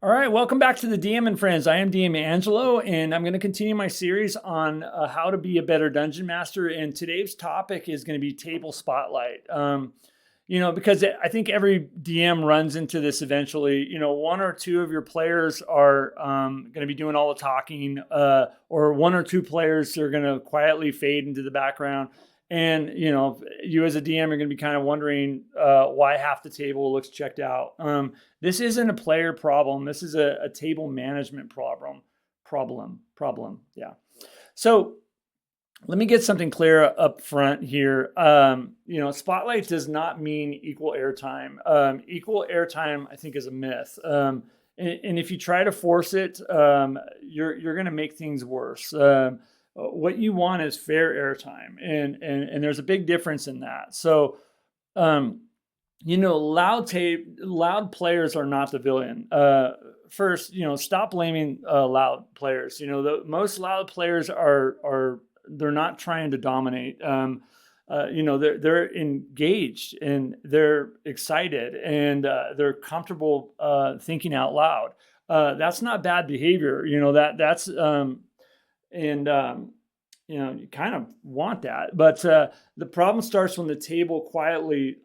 All right, welcome back to the DM and Friends. I am DM Angelo, and I'm going to continue my series on how to be a better dungeon master. And today's topic is going to be table spotlight. Because I think every DM runs into this eventually. One or two of your players are going to be doing all the talking, or one or two players are going to quietly fade into the background. And, you as a DM are going to be kind of wondering why half the table looks checked out. This isn't a player problem. This is a table management problem. Yeah. So let me get something clear up front here. Spotlight does not mean equal airtime. Equal airtime, I think, is a myth. And if you try to force it, you're going to make things worse. What you want is fair airtime, and there's a big difference in that. So, loud players are not the villain. First, stop blaming loud players. Most loud players they're not trying to dominate. They're engaged and they're excited and they're comfortable thinking out loud. That's not bad behavior. That's you kind of want that, but the problem starts when the table quietly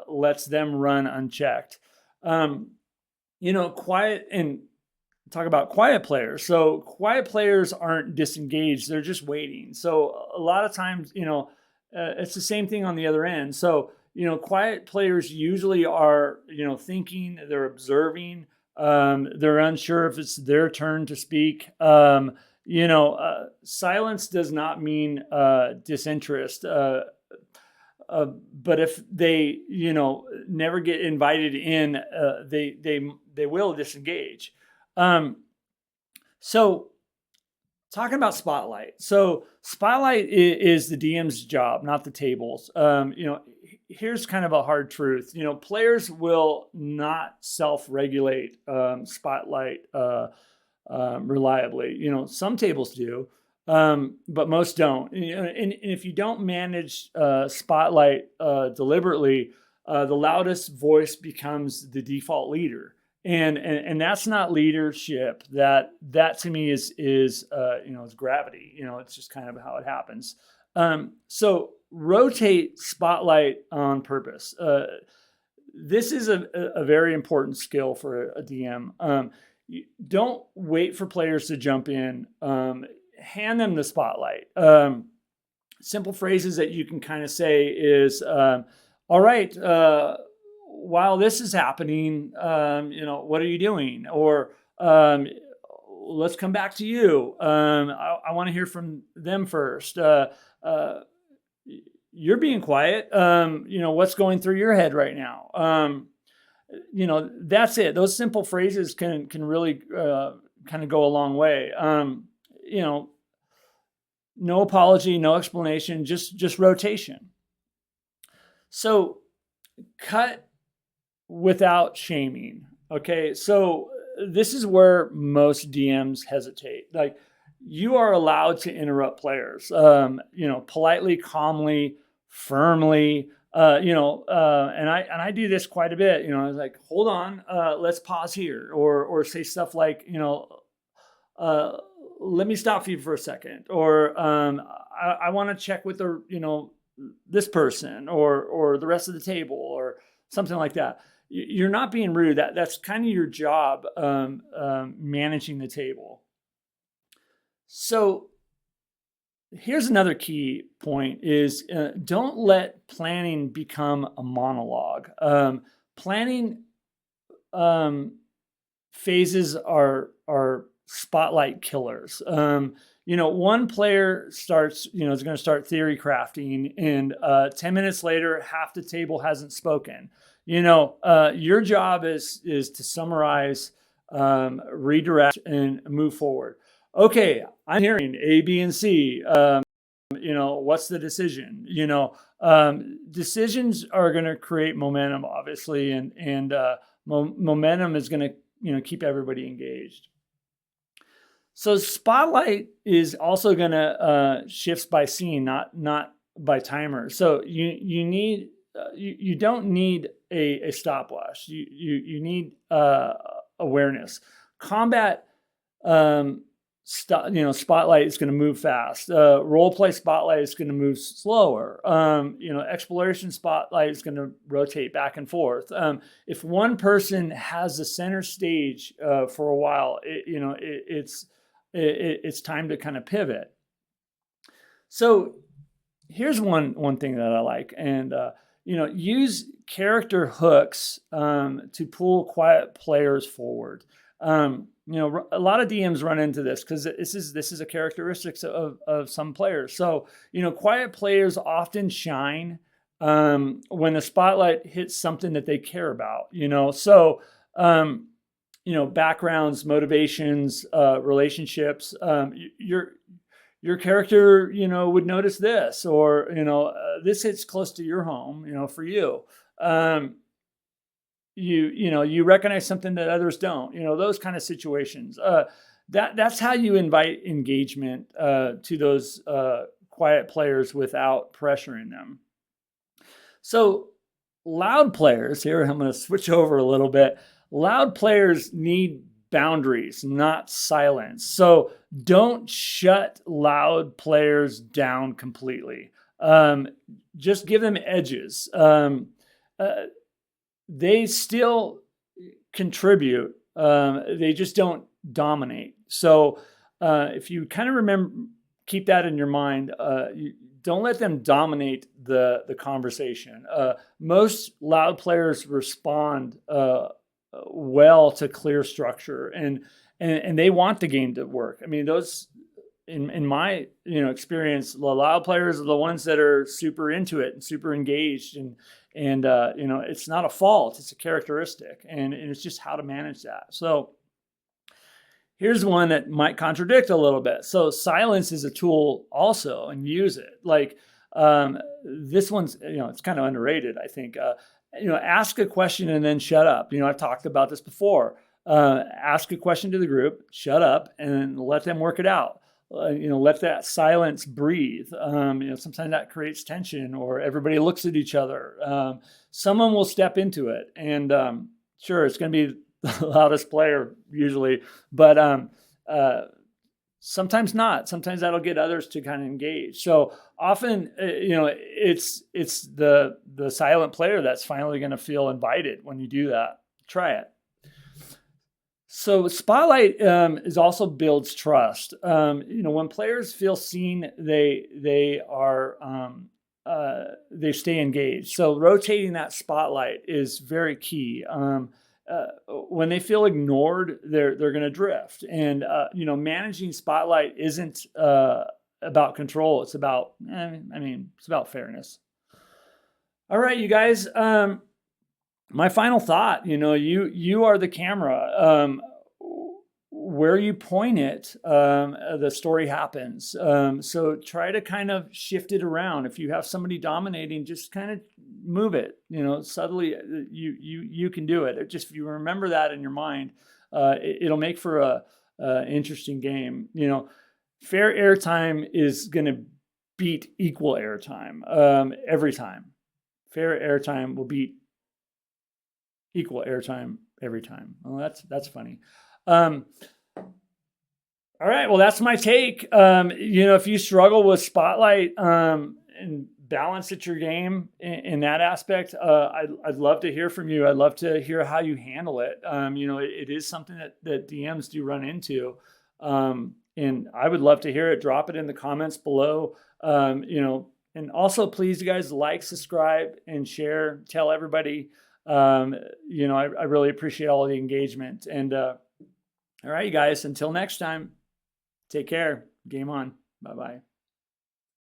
lets them run unchecked. Quiet, and talk about quiet players. So quiet players aren't disengaged; they're just waiting. So a lot of times, it's the same thing on the other end. So quiet players usually are thinking, they're observing, they're unsure if it's their turn to speak. Silence does not mean disinterest. But if they, never get invited in, they will disengage. So talking about spotlight. So spotlight is the DM's job, not the table's. Here's kind of a hard truth. Players will not self-regulate spotlight reliably. Some tables do, but most don't. And if you don't manage spotlight deliberately, the loudest voice becomes the default leader, and that's not leadership. That to me is gravity. It's just kind of how it happens. So rotate spotlight on purpose. This is a very important skill for a DM. Don't wait for players to jump in. Hand them the spotlight. Simple phrases that you can kind of say is, all right, while this is happening, what are you doing? Or let's come back to you. I want to hear from them first. You're being quiet. What's going through your head right now? That's it. Those simple phrases can really kind of go a long way. No apology, no explanation, just rotation. So cut without shaming. Okay. So this is where most DMs hesitate. Like, you are allowed to interrupt players, politely, calmly, firmly. And I do this quite a bit. I was like, hold on, let's pause here, or say stuff like, let me stop you for a second, or I want to check with this person or the rest of the table, or something like that. You're not being rude. That's kind of your job, managing the table. So here's another key point is don't let planning become a monologue. Planning phases are spotlight killers. One player starts, is going to start theory crafting, and 10 minutes later, half the table hasn't spoken. Your job is to summarize, redirect, and move forward. Okay, I'm hearing A, B, and C. What's the decision? Decisions are going to create momentum, obviously, and momentum is going to keep everybody engaged. So spotlight is also going to shift by scene, not by timer. So you need you don't need a stopwatch. You need awareness. combat spotlight is going to move fast. Role play spotlight is going to move slower. Exploration spotlight is going to rotate back and forth. If one person has the center stage for a while, it's time to kind of pivot. So here's one thing that I like, and use character hooks to pull quiet players forward. A lot of DMs run into this because this is a characteristics of some players. So, quiet players often shine when the spotlight hits something that they care about, So, backgrounds, motivations, relationships, your character, would notice this, or, this hits close to your home, for you. You recognize something that others don't, those kind of situations. That's how you invite engagement to those quiet players without pressuring them. So loud players, here I'm going to switch over a little bit. Loud players need boundaries, not silence. So don't shut loud players down completely. Just give them edges. They still contribute. They just don't dominate. So if you kind of keep that in your mind, don't let them dominate the conversation. Most loud players respond well to clear structure, and they want the game to work. I mean, those in my experience, the loud players are the ones that are super into it and super engaged, and it's not a fault, it's a characteristic, and it's just how to manage that. So here's one that might contradict a little bit. So silence is a tool also, and use it. Like this one's, it's kind of underrated, I think. Ask a question and then shut up. I've talked about this before. Ask a question to the group, shut up, and let them work it out. Let that silence breathe. Sometimes that creates tension, or everybody looks at each other. Someone will step into it, and sure, it's going to be the loudest player usually, but sometimes not. Sometimes that'll get others to kind of engage. So often, it's the silent player that's finally going to feel invited when you do that. Try it. So spotlight is also builds trust. When players feel seen, they stay engaged. So rotating that spotlight is very key. When they feel ignored, they're going to drift. And managing spotlight isn't about control. It's about it's about fairness. All right, you guys. My final thought, you are the camera. Where you point it, the story happens. So try to kind of shift it around. If you have somebody dominating, just kind of move it. Subtly, you can do it. Just if you remember that in your mind, it'll make for a interesting game. Fair airtime is going to beat equal airtime every time. Fair airtime will beat equal airtime every time. Well, that's funny. All right. Well, that's my take. If you struggle with spotlight and balance at your game in that aspect, I'd love to hear from you. I'd love to hear how you handle it. It is something that DMs do run into. And I would love to hear it. Drop it in the comments below. And also please, you guys, like, subscribe, and share. Tell everybody. I really appreciate all the engagement. And all right, you guys, until next time, take care. Game on. Bye-bye.